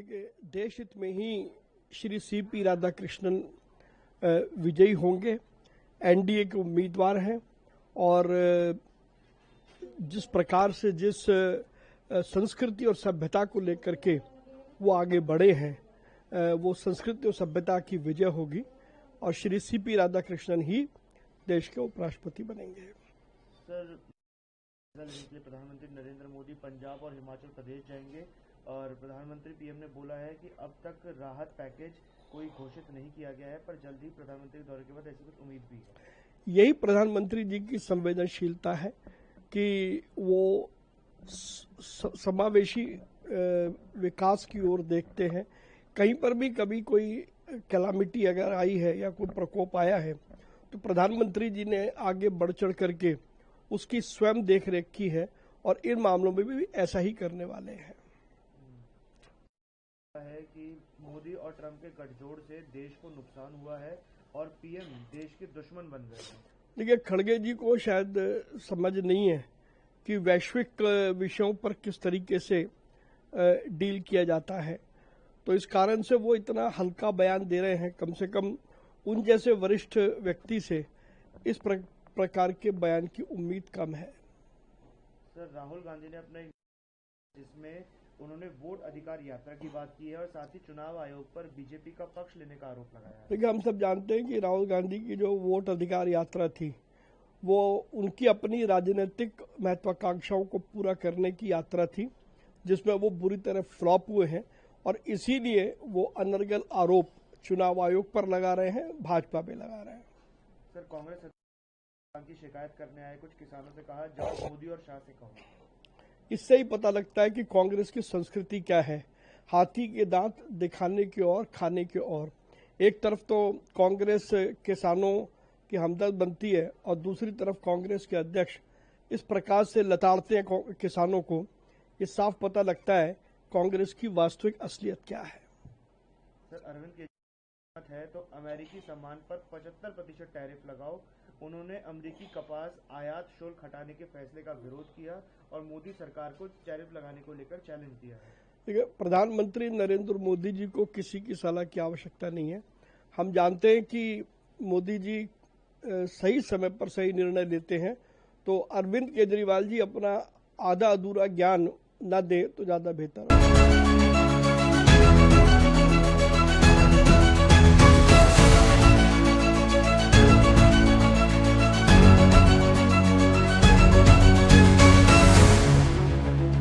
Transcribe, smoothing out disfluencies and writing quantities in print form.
देश हित में ही श्री सीपी राधाकृष्णन विजयी होंगे, एनडीए के उम्मीदवार हैं और जिस प्रकार से जिस संस्कृति और सभ्यता को लेकर के वो आगे बढ़े हैं, वो संस्कृति और सभ्यता की विजय होगी और श्री सीपी राधाकृष्णन ही देश के उपराष्ट्रपति बनेंगे। सर, प्रधानमंत्री नरेंद्र मोदी पंजाब और हिमाचल प्रदेश जाएंगे और प्रधानमंत्री पीएम ने बोला है कि अब तक राहत पैकेज कोई घोषित नहीं किया गया है, पर जल्द ही प्रधानमंत्री दौरे के बाद ऐसी कुछ उम्मीद भी है। यही प्रधानमंत्री जी की संवेदनशीलता है कि वो समावेशी विकास की ओर देखते हैं। कहीं पर भी कभी कोई कैलामिटी अगर आई है या कोई प्रकोप आया है तो प्रधानमंत्री जी ने आगे बढ़ चढ़ करके उसकी स्वयं देखरेख की है और इन मामलों में भी ऐसा ही करने वाले हैं। है कि मोदी और ट्रंप के गठजोड़ से देश को नुकसान हुआ है और पीएम देश के दुश्मन बन गए हैं। देखिए, खड़गे जी को शायद समझ नहीं है कि वैश्विक विषयों पर किस तरीके से डील किया जाता है, तो इस कारण से वो इतना हल्का बयान दे रहे हैं। कम से कम उन जैसे वरिष्ठ व्यक्ति से इस प्रकार के बयान की उम्मीद कम है। सर, राहुल गांधी ने अपने जिसमें उन्होंने वोट अधिकार यात्रा की बात की है और साथ ही चुनाव आयोग पर बीजेपी का पक्ष लेने का आरोप लगाया है। देखिए, हम सब जानते हैं कि राहुल गांधी की जो वोट अधिकार यात्रा थी वो उनकी अपनी राजनीतिक महत्वाकांक्षाओं को पूरा करने की यात्रा थी, जिसमें वो बुरी तरह फ्लॉप हुए हैं और इसीलिए वो अनर्गल आरोप चुनाव आयोग पर लगा रहे हैं, भाजपा पे लगा रहे हैं। सर, कांग्रेस की शिकायत करने आए कुछ किसानों से कहा जाओ मोदी और शाह से कहो। इससे ही पता लगता है कि कांग्रेस की संस्कृति क्या है, हाथी के दांत दिखाने की ओर, खाने की ओर। एक तरफ तो कांग्रेस किसानों की हमदर्द बनती है और दूसरी तरफ कांग्रेस के अध्यक्ष इस प्रकार से लताड़ते हैं किसानों को। ये साफ पता लगता है कांग्रेस की वास्तविक असलियत क्या है। सर, अरविंद केजरीवाल है तो अमेरिकी सामान पर 75% टैरिफ लगाओ। उन्होंने अमेरिकी कपास आयात शुल्क हटाने के फैसले का विरोध किया और मोदी सरकार को टैरिफ लगाने को लेकर चैलेंज दिया है। देखिए, प्रधानमंत्री नरेंद्र मोदी जी को किसी की सलाह की आवश्यकता नहीं है। हम जानते हैं कि मोदी जी सही समय पर सही निर्णय लेते हैं, तो अरविंद केजरीवाल जी अपना आधा अधूरा ज्ञान न दे तो ज्यादा बेहतर है।